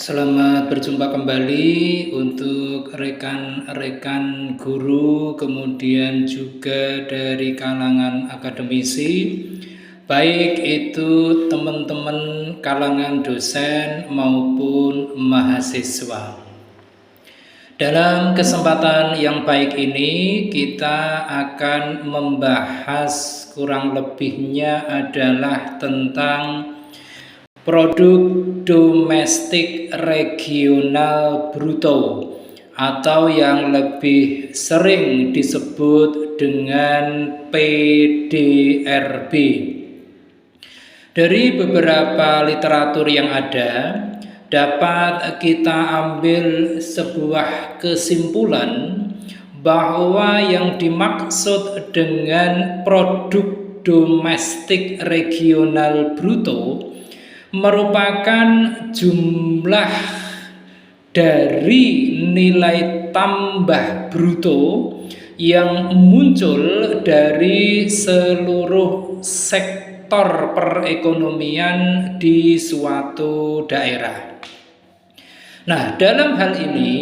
Selamat berjumpa kembali untuk rekan-rekan guru, kemudian juga dari kalangan akademisi, baik itu teman-teman kalangan dosen maupun mahasiswa. Dalam kesempatan yang baik ini, kita akan membahas kurang lebihnya adalah tentang produk domestik regional bruto atau yang lebih sering disebut dengan PDRB. Dari beberapa literatur yang ada, dapat kita ambil sebuah kesimpulan bahwa yang dimaksud dengan produk domestik regional bruto merupakan jumlah dari nilai tambah bruto yang muncul dari seluruh sektor perekonomian di suatu daerah. Nah, dalam hal ini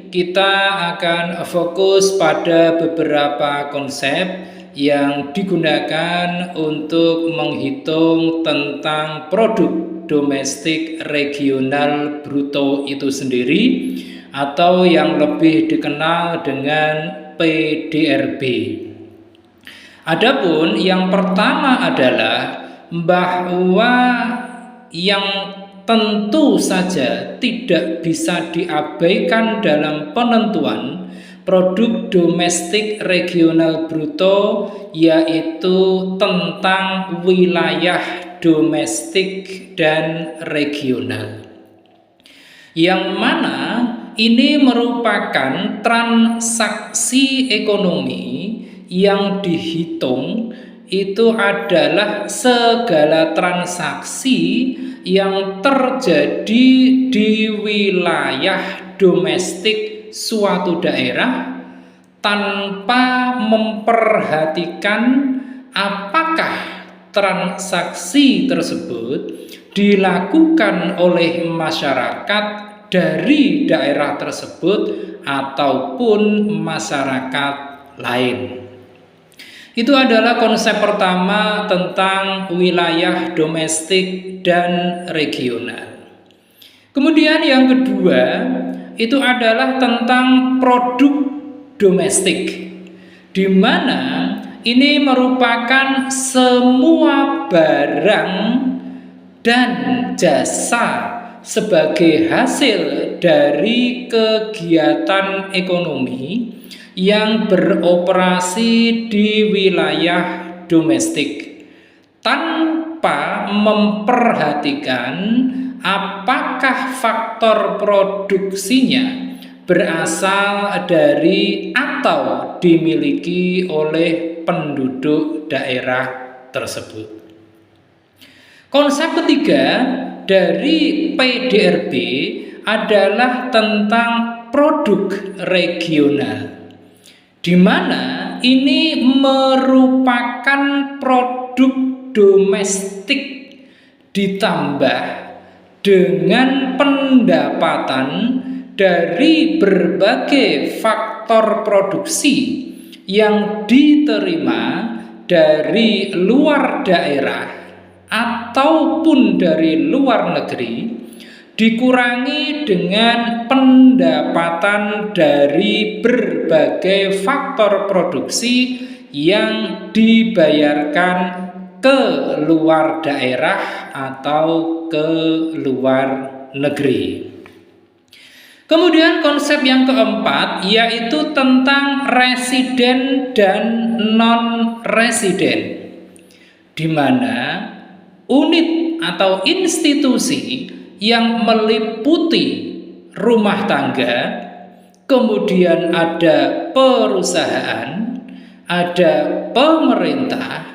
kita akan fokus pada beberapa konsep yang digunakan untuk menghitung tentang produk domestik regional bruto itu sendiri atau yang lebih dikenal dengan PDRB. Adapun yang pertama adalah bahwa yang tentu saja tidak bisa diabaikan dalam penentuan produk domestik regional bruto yaitu tentang wilayah domestik dan regional, yang mana ini merupakan transaksi ekonomi yang dihitung itu adalah segala transaksi yang terjadi di wilayah domestik suatu daerah tanpa memperhatikan apakah transaksi tersebut dilakukan oleh masyarakat dari daerah tersebut ataupun masyarakat lain. Itu adalah konsep pertama tentang wilayah domestik dan regional. Kemudian yang kedua itu adalah tentang produk domestik, di mana ini merupakan semua barang dan jasa sebagai hasil dari kegiatan ekonomi yang beroperasi di wilayah domestik tanpa memperhatikan apakah faktor produksinya berasal dari atau dimiliki oleh penduduk daerah tersebut. Konsep ketiga dari PDRB adalah tentang produk regional, di mana ini merupakan produk domestik ditambah dengan pendapatan dari berbagai faktor produksi yang diterima dari luar daerah ataupun dari luar negeri, dikurangi dengan pendapatan dari berbagai faktor produksi yang dibayarkan ke luar daerah atau ke luar negeri. Kemudian konsep yang keempat yaitu tentang residen dan non-residen, di mana unit atau institusi yang meliputi rumah tangga, kemudian ada perusahaan, ada pemerintah,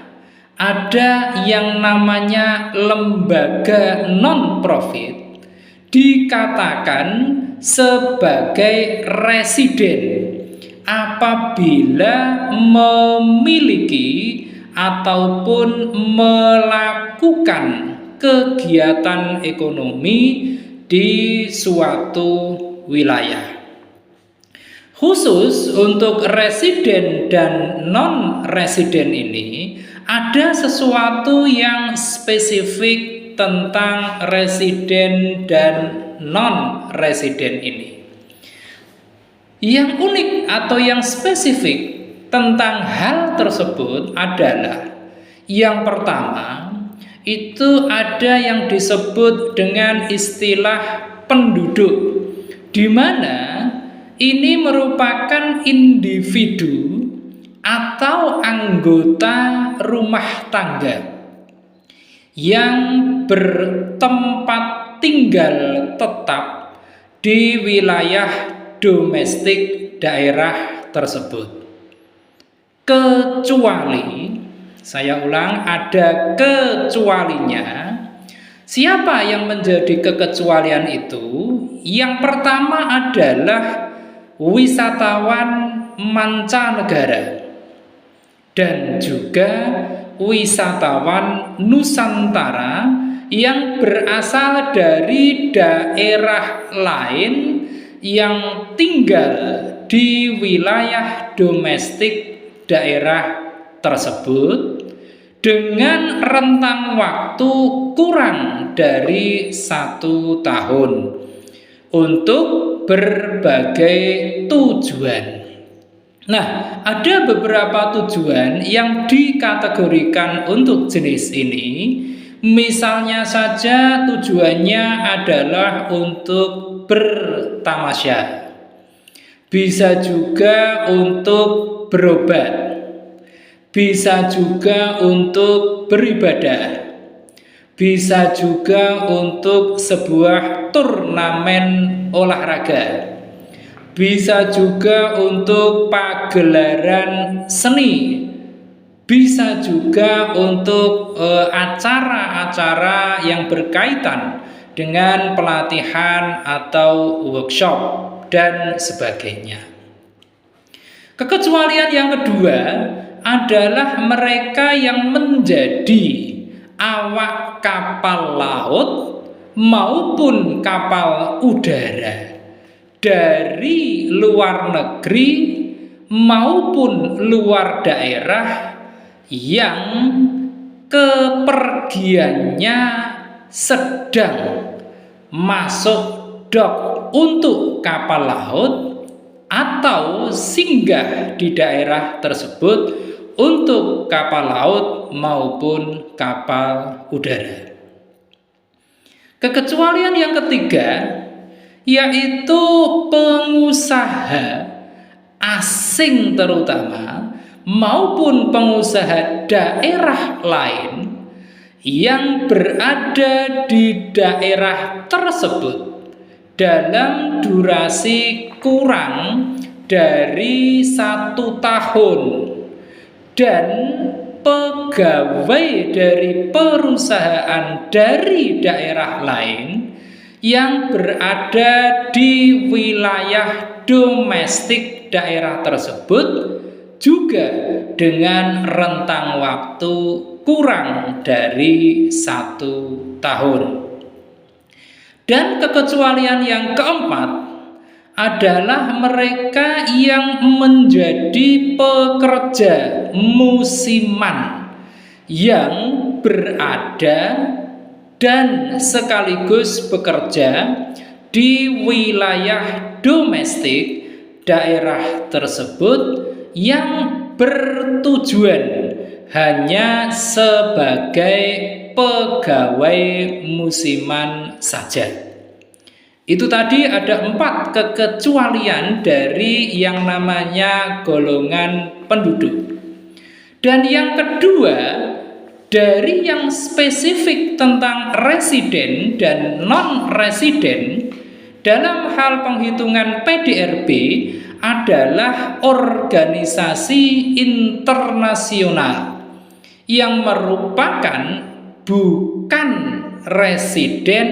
ada yang namanya lembaga non-profit, dikatakan sebagai residen apabila memiliki ataupun melakukan kegiatan ekonomi di suatu wilayah. Khusus untuk residen dan non-residen ini, ada sesuatu yang spesifik tentang residen dan non-residen ini. Yang unik atau yang spesifik tentang hal tersebut adalah yang pertama, itu ada yang disebut dengan istilah penduduk, di mana ini merupakan individu atau anggota rumah tangga yang bertempat tinggal tetap di wilayah domestik daerah tersebut. Kecuali, saya ulang, ada kecualinya. Siapa yang menjadi kekecualian itu? Yang pertama adalah wisatawan mancanegara dan juga wisatawan Nusantara yang berasal dari daerah lain yang tinggal di wilayah domestik daerah tersebut dengan rentang waktu kurang dari 1 tahun untuk berbagai tujuan. Nah, ada beberapa tujuan yang dikategorikan untuk jenis ini. Misalnya saja tujuannya adalah untuk bertamasya, bisa juga untuk berobat, bisa juga untuk beribadah, bisa juga untuk sebuah turnamen olahraga, bisa juga untuk pagelaran seni, bisa juga untuk acara-acara yang berkaitan dengan pelatihan atau workshop dan sebagainya. Kekecualian yang kedua adalah mereka yang menjadi awak kapal laut maupun kapal udara dari luar negeri maupun luar daerah yang kepergiannya sedang masuk dok untuk kapal laut atau singgah di daerah tersebut untuk kapal laut maupun kapal udara. Kekecualian yang ketiga yaitu pengusaha asing terutama maupun pengusaha daerah lain yang berada di daerah tersebut dalam durasi kurang dari 1 tahun dan pegawai dari perusahaan dari daerah lain yang berada di wilayah domestik daerah tersebut juga dengan rentang waktu kurang dari 1 tahun. Dan kekecualian yang keempat adalah mereka yang menjadi pekerja musiman yang berada dan sekaligus bekerja di wilayah domestik daerah tersebut yang bertujuan hanya sebagai pegawai musiman saja. Itu tadi ada 4 kekecualian dari yang namanya golongan penduduk. Dan yang kedua, dari yang spesifik tentang residen dan non-residen dalam hal penghitungan PDRB adalah organisasi internasional yang merupakan bukan residen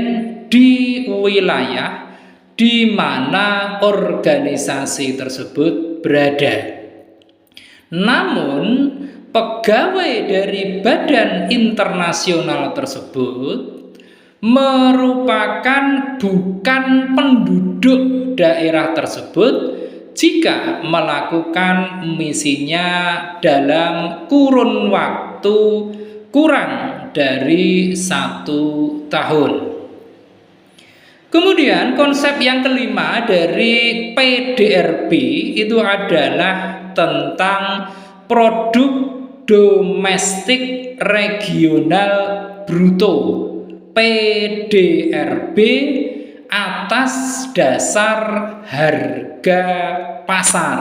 di wilayah di mana organisasi tersebut berada. Namun, pegawai dari badan internasional tersebut merupakan bukan penduduk daerah tersebut jika melakukan misinya dalam kurun waktu kurang dari 1 tahun. Kemudian konsep yang kelima dari PDRB itu adalah tentang produk domestik regional bruto, PDRB atas dasar harga pasar,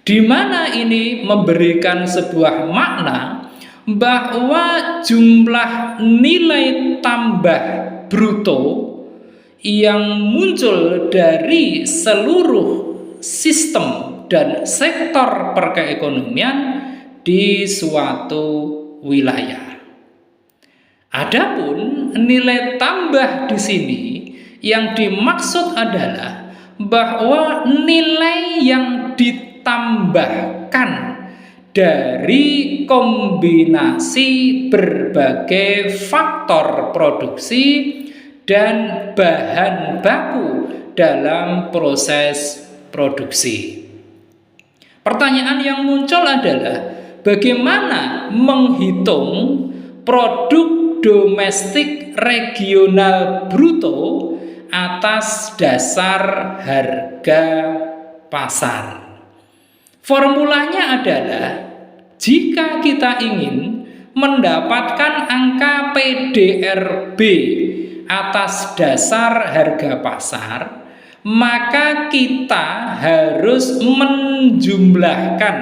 di mana ini memberikan sebuah makna bahwa jumlah nilai tambah bruto yang muncul dari seluruh sistem dan sektor perekonomian di suatu wilayah. Adapun nilai tambah di sini yang dimaksud adalah bahwa nilai yang ditambahkan dari kombinasi berbagai faktor produksi dan bahan baku dalam proses produksi. Pertanyaan yang muncul adalah bagaimana menghitung produk domestik regional bruto atas dasar harga pasar. Formulanya adalah jika kita ingin mendapatkan angka PDRB atas dasar harga pasar, maka kita harus menjumlahkan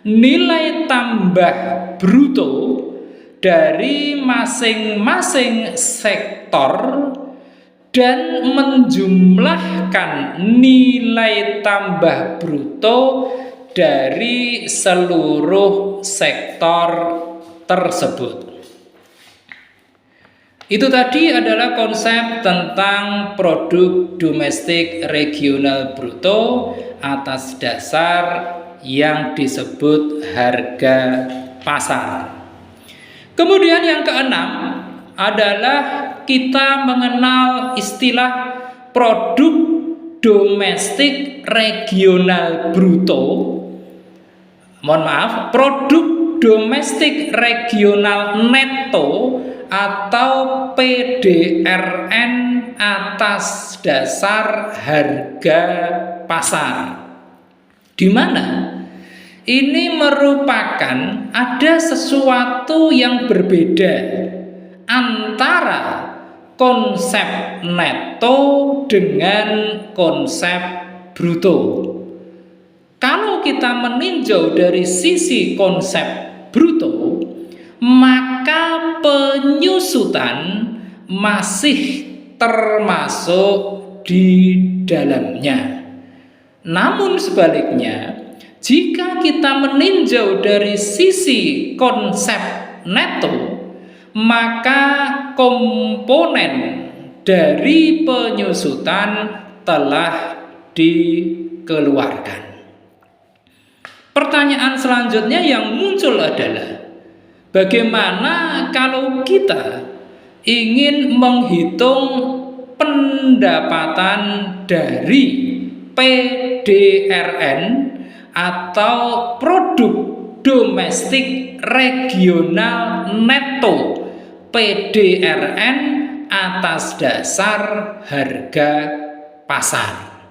nilai tambah bruto dari masing-masing sektor dan menjumlahkan nilai tambah bruto dari seluruh sektor tersebut. Itu tadi adalah konsep tentang produk domestik regional bruto atas dasar yang disebut harga pasar. Kemudian yang keenam adalah kita mengenal istilah produk domestik regional bruto. Produk domestik regional neto atau PDRN atas dasar harga pasar, di mana ini merupakan ada sesuatu yang berbeda antara konsep neto dengan konsep bruto. Kalau kita meninjau dari sisi konsep bruto, maka penyusutan masih termasuk di dalamnya. Namun sebaliknya, jika kita meninjau dari sisi konsep neto, maka komponen dari penyusutan telah dikeluarkan. Pertanyaan selanjutnya yang muncul adalah bagaimana kalau kita ingin menghitung pendapatan dari PDRN atau produk domestik regional neto, PDRN atas dasar harga pasar.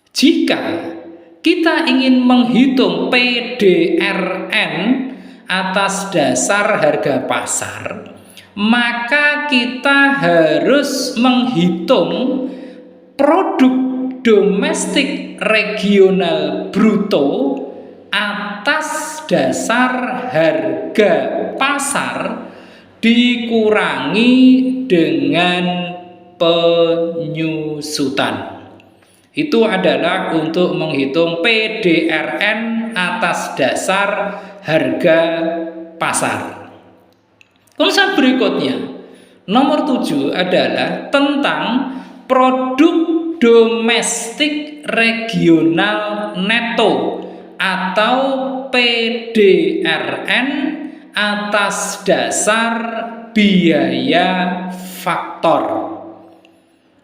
Jika kita ingin menghitung PDRN atas dasar harga pasar, maka kita harus menghitung produk domestik regional bruto atas dasar harga pasar dikurangi dengan penyusutan. Itu adalah untuk menghitung PDRN atas dasar harga pasar. Konsep berikutnya, nomor 7 adalah tentang produk domestik regional neto atau PDRN atas dasar biaya faktor.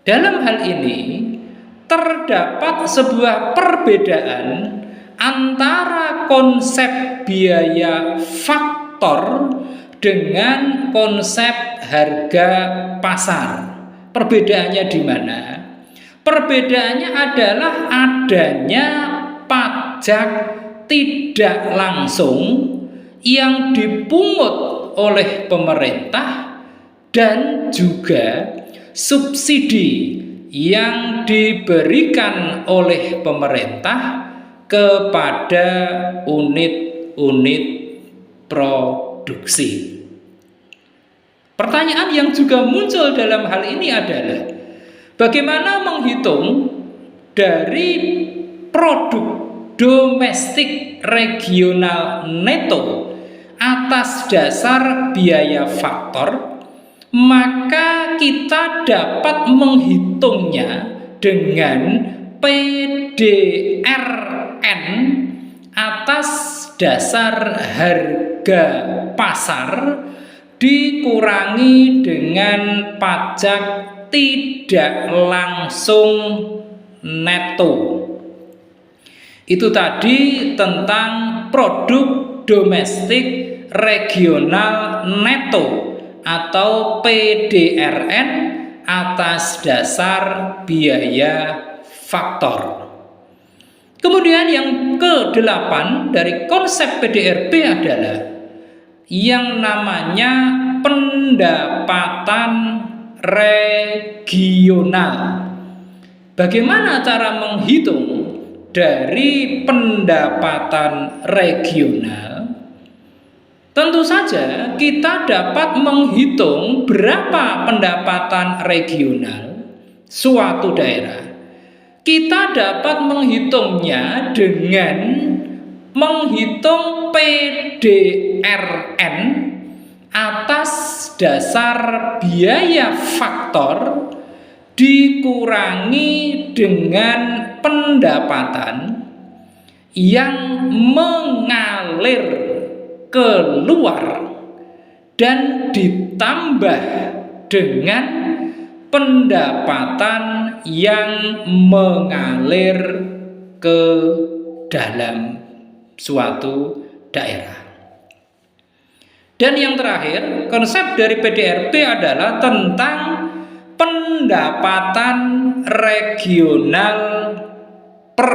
Dalam hal ini terdapat sebuah perbedaan antara konsep biaya faktor dengan konsep harga pasar. Perbedaannya di mana? Perbedaannya adalah adanya pajak tidak langsung yang dipungut oleh pemerintah dan juga subsidi yang diberikan oleh pemerintah kepada unit-unit produksi. Pertanyaan yang juga muncul dalam hal ini adalah bagaimana menghitung dari produk domestik regional neto atas dasar biaya faktor, maka kita dapat menghitungnya dengan PDRN atas dasar harga pasar dikurangi dengan pajak tidak langsung neto. Itu tadi tentang produk domestik regional neto atau PDRN atas dasar biaya faktor. Kemudian yang ke-8 dari konsep PDRB adalah yang namanya pendapatan regional. Bagaimana cara menghitung dari pendapatan regional? Tentu saja kita dapat menghitung berapa pendapatan regional suatu daerah. Kita dapat menghitungnya dengan menghitung PDRN atas dasar biaya faktor dikurangi dengan pendapatan yang mengalir keluar dan ditambah dengan pendapatan yang mengalir ke dalam suatu daerah. Dan yang terakhir, konsep dari PDRB adalah tentang pendapatan regional per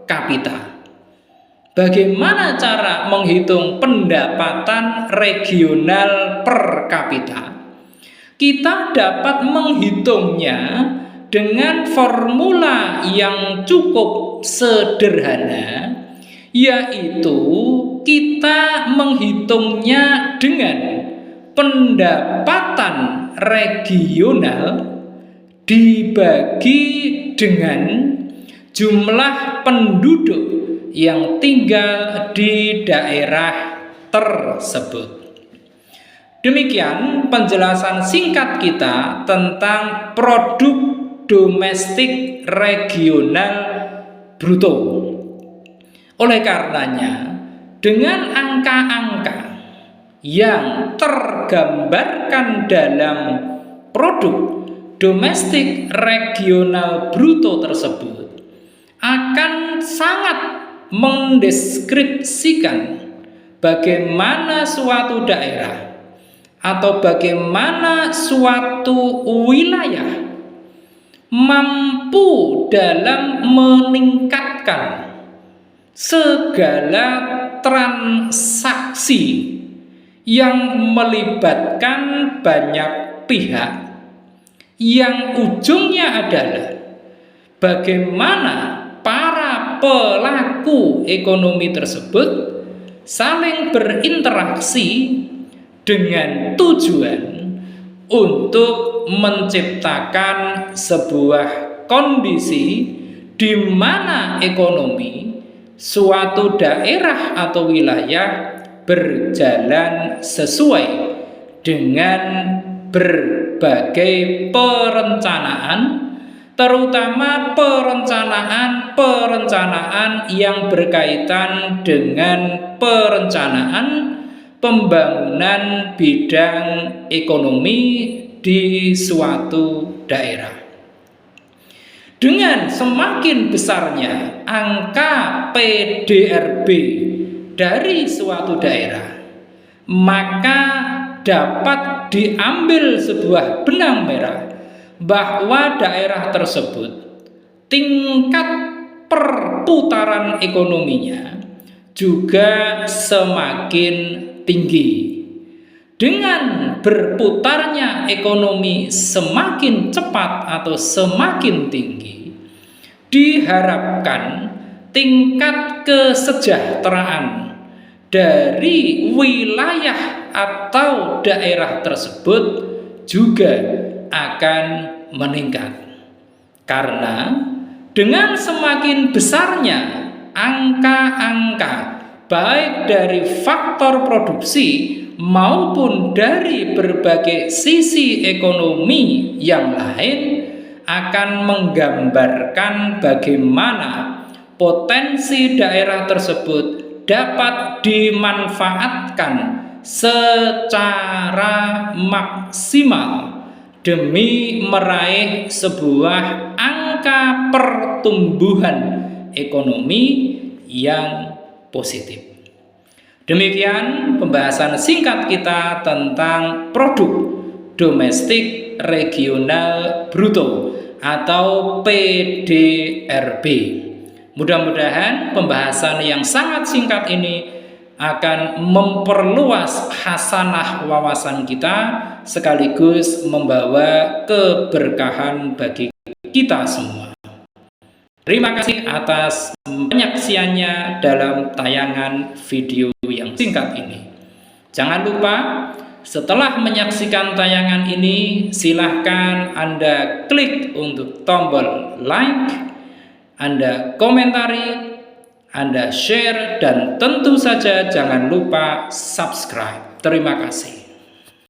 kapita. Bagaimana cara menghitung pendapatan regional per kapita? Kita dapat menghitungnya dengan formula yang cukup sederhana, yaitu kita menghitungnya dengan pendapatan regional dibagi dengan jumlah penduduk yang tinggal di daerah tersebut. Demikian penjelasan singkat kita tentang produk domestik regional bruto. Oleh karenanya, dengan angka-angka yang tergambarkan dalam produk domestik regional bruto tersebut akan sangat mendeskripsikan bagaimana suatu daerah atau bagaimana suatu wilayah mampu dalam meningkatkan segala transaksi yang melibatkan banyak pihak, yang ujungnya adalah bagaimana para pelaku ekonomi tersebut saling berinteraksi dengan tujuan untuk menciptakan sebuah kondisi di mana ekonomi suatu daerah atau wilayah berjalan sesuai dengan berbagai perencanaan, terutama perencanaan yang berkaitan dengan perencanaan pembangunan bidang ekonomi di suatu daerah. Dengan semakin besarnya angka PDRB dari suatu daerah, maka dapat diambil sebuah benang merah bahwa daerah tersebut tingkat perputaran ekonominya juga semakin tinggi. Dengan berputarnya ekonomi semakin cepat atau semakin tinggi, diharapkan tingkat kesejahteraan dari wilayah atau daerah tersebut juga akan meningkat. Karena dengan semakin besarnya angka-angka baik dari faktor produksi maupun dari berbagai sisi ekonomi yang lain, akan menggambarkan bagaimana potensi daerah tersebut dapat dimanfaatkan secara maksimal demi meraih sebuah angka pertumbuhan ekonomi yang positif. Demikian pembahasan singkat kita tentang produk domestik regional bruto atau PDRB. Mudah-mudahan pembahasan yang sangat singkat ini akan memperluas hasanah wawasan kita sekaligus membawa keberkahan bagi kita semua. Terima kasih atas penyaksiannya dalam tayangan video yang singkat ini. Jangan lupa setelah menyaksikan tayangan ini, silahkan Anda klik untuk tombol like, Anda komentari, Anda share, dan tentu saja jangan lupa subscribe. Terima kasih.